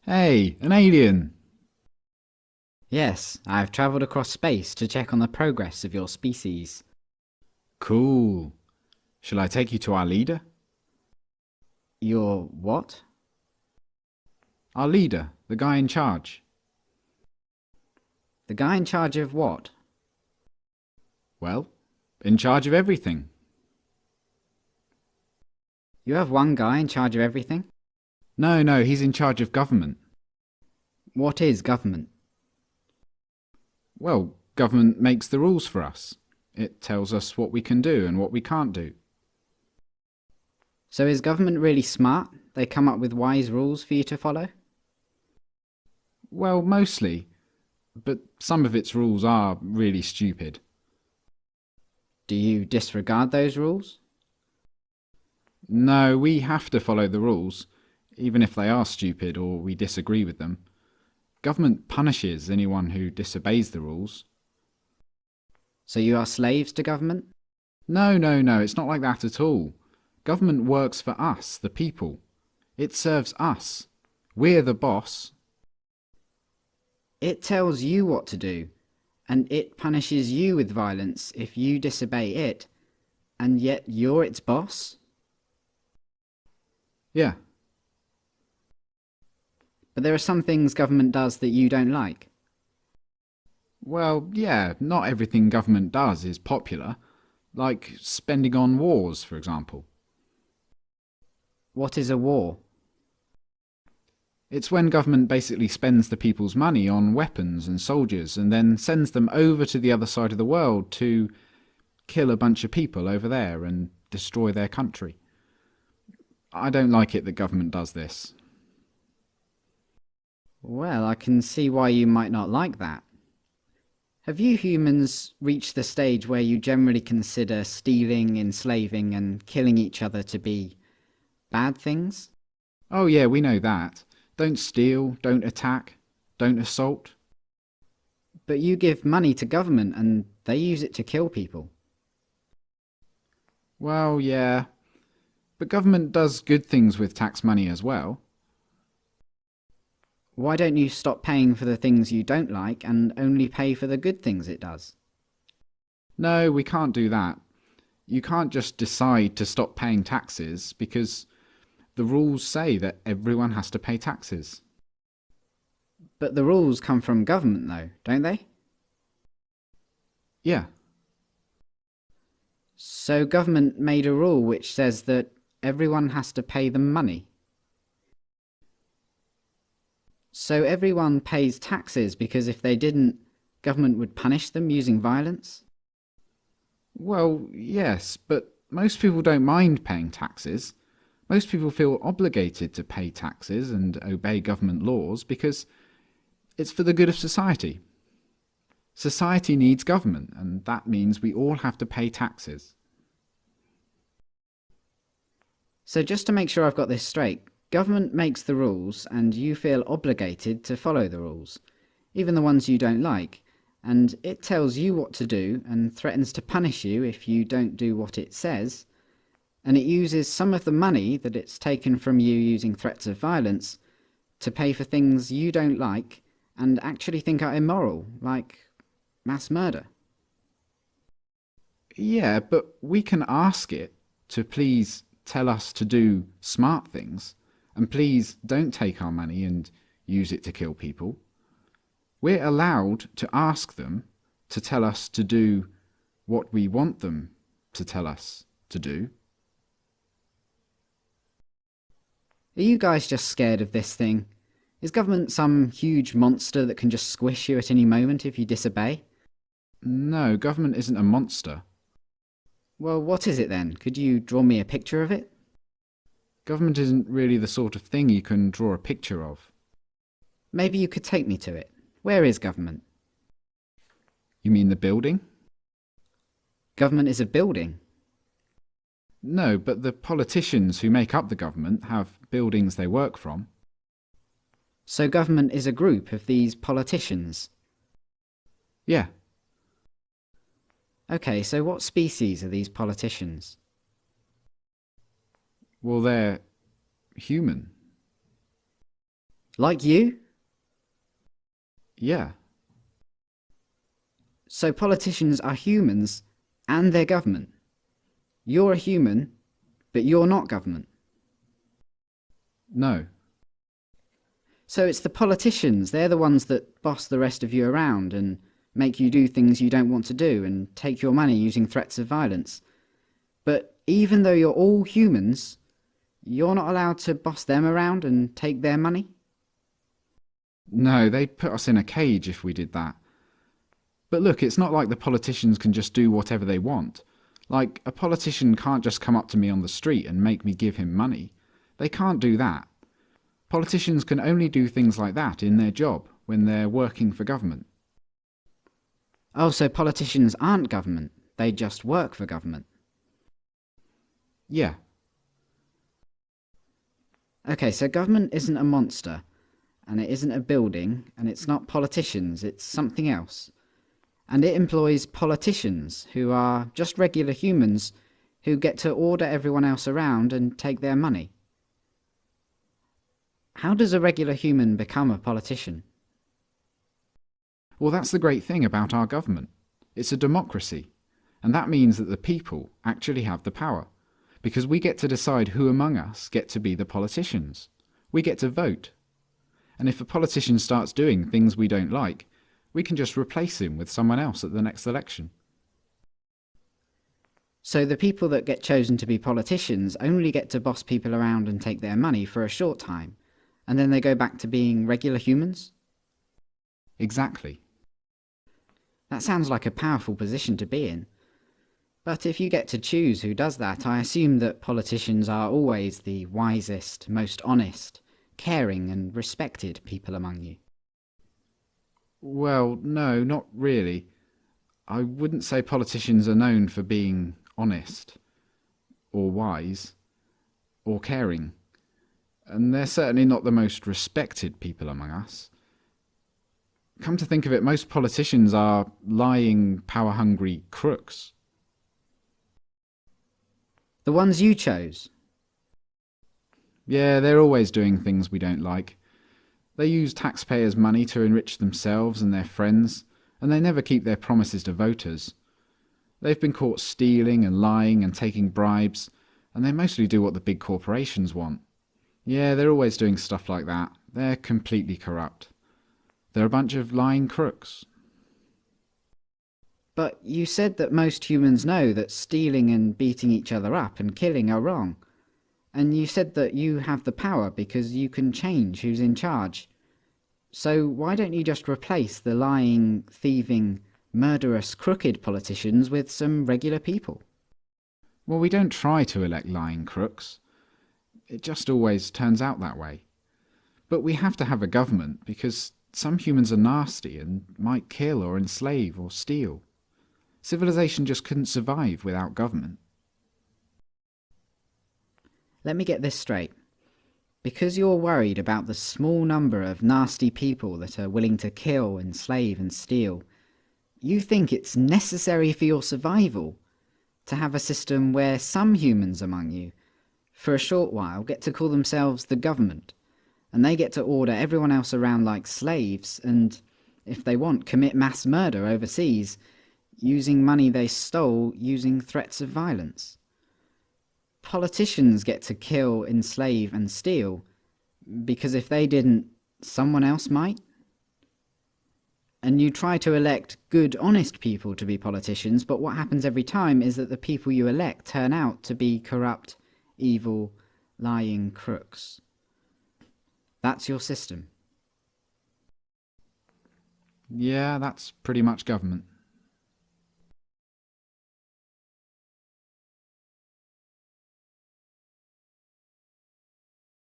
Hey, an alien! Yes, I've travelled across space to check on the progress of your species. Cool. Shall I take you to our leader? Your what? Our leader, the guy in charge. The guy in charge of what? Well, in charge of everything. You have one guy in charge of everything? No, he's in charge of government. What is government? Well, government makes the rules for us. It tells us what we can do and what we can't do. So is government really smart? They come up with wise rules for you to follow? Well, mostly, but some of its rules are really stupid. Do you disregard those rules? No, we have to follow the rules, even if they are stupid or we disagree with them. Government punishes anyone who disobeys the rules. So you are slaves to government? No, it's not like that at all. Government works for us, the people. It serves us. We're the boss. It tells you what to do, and it punishes you with violence if you disobey it, and yet you're its boss? Yeah. But there are some things government does that you don't like. Well, yeah, not everything government does is popular. Like spending on wars, for example. What is a war? It's when government basically spends the people's money on weapons and soldiers and then sends them over to the other side of the world to kill a bunch of people over there and destroy their country. I don't like it that government does this. Well, I can see why you might not like that. Have you humans reached the stage where you generally consider stealing, enslaving, and killing each other to be bad things? Oh yeah, we know that. Don't steal, don't attack, don't assault. But you give money to government and they use it to kill people. Well, yeah. But government does good things with tax money as well. Why don't you stop paying for the things you don't like and only pay for the good things it does? No, we can't do that. You can't just decide to stop paying taxes because the rules say that everyone has to pay taxes. But the rules come from government though, don't they? Yeah, So government made a rule which says that everyone has to pay them money. So everyone pays taxes because if they didn't, government would punish them using violence? well, yes, but most people don't mind paying taxes. Most people feel obligated to pay taxes and obey government laws because it's for the good of society. Society needs government, and that means we all have to pay taxes. So just to make sure I've got this straight, government makes the rules and you feel obligated to follow the rules, even the ones you don't like, and it tells you what to do and threatens to punish you if you don't do what it says, and it uses some of the money that it's taken from you using threats of violence to pay for things you don't like and actually think are immoral, like mass murder. Yeah, but we can ask it to please tell us to do smart things, and please don't take our money and use it to kill people. We're allowed to ask them to tell us to do what we want them to tell us to do. Are you guys just scared of this thing? Is government some huge monster that can just squish you at any moment if you disobey? No, government isn't a monster. Well, what is it then? Could you draw me a picture of it? Government isn't really the sort of thing you can draw a picture of. Maybe you could take me to it. Where is government? You mean the building? Government is a building. No, but the politicians who make up the government have buildings they work from. So government is a group of these politicians. Yeah, Okay, so what species are these politicians? well, they're human. Like you? Yeah. So politicians are humans and they're government. You're a human, but you're not government. No. So it's the politicians, they're the ones that boss the rest of you around and make you do things you don't want to do and take your money using threats of violence. But even though you're all humans, you're not allowed to boss them around and take their money? No, they'd put us in a cage if we did that. But look, it's not like the politicians can just do whatever they want. Like, a politician can't just come up to me on the street and make me give him money. They can't do that. Politicians can only do things like that in their job, when they're working for government. Oh, so politicians aren't government, they just work for government. Yeah. Okay, so government isn't a monster, and it isn't a building, and it's not politicians, it's something else. And it employs politicians, who are just regular humans, who get to order everyone else around and take their money. How does a regular human become a politician? Well, that's the great thing about our government. It's a democracy, and that means that the people actually have the power, because we get to decide who among us get to be the politicians. We get to vote. And if a politician starts doing things we don't like, we can just replace him with someone else at the next election. So the people that get chosen to be politicians only get to boss people around and take their money for a short time, and then they go back to being regular humans? Exactly. That sounds like a powerful position to be in. But if you get to choose who does that, I assume that politicians are always the wisest, most honest, caring and respected people among you. Well, no, not really. I wouldn't say politicians are known for being honest, or wise, or caring. And they're certainly not the most respected people among us. Come to think of it, most politicians are lying, power-hungry crooks. The ones you chose. Yeah, they're always doing things we don't like. They use taxpayers' money to enrich themselves and their friends, and they never keep their promises to voters. They've been caught stealing and lying and taking bribes, and they mostly do what the big corporations want. Yeah, they're always doing stuff like that. They're completely corrupt. They're a bunch of lying crooks. But you said that most humans know that stealing and beating each other up and killing are wrong. And you said that you have the power because you can change who's in charge. So why don't you just replace the lying, thieving, murderous, crooked politicians with some regular people? Well, we don't try to elect lying crooks. It just always turns out that way. But we have to have a government because some humans are nasty and might kill or enslave or steal. Civilization just couldn't survive without government. Let me get this straight. Because you're worried about the small number of nasty people that are willing to kill, enslave and steal, you think it's necessary for your survival to have a system where some humans among you, for a short while, get to call themselves the government, and they get to order everyone else around like slaves and, if they want, commit mass murder overseas, using money they stole using threats of violence. Politicians get to kill, enslave and steal because if they didn't, someone else might? And you try to elect good, honest people to be politicians, but what happens every time is that the people you elect turn out to be corrupt, evil, lying crooks. That's your system. Yeah, that's pretty much government.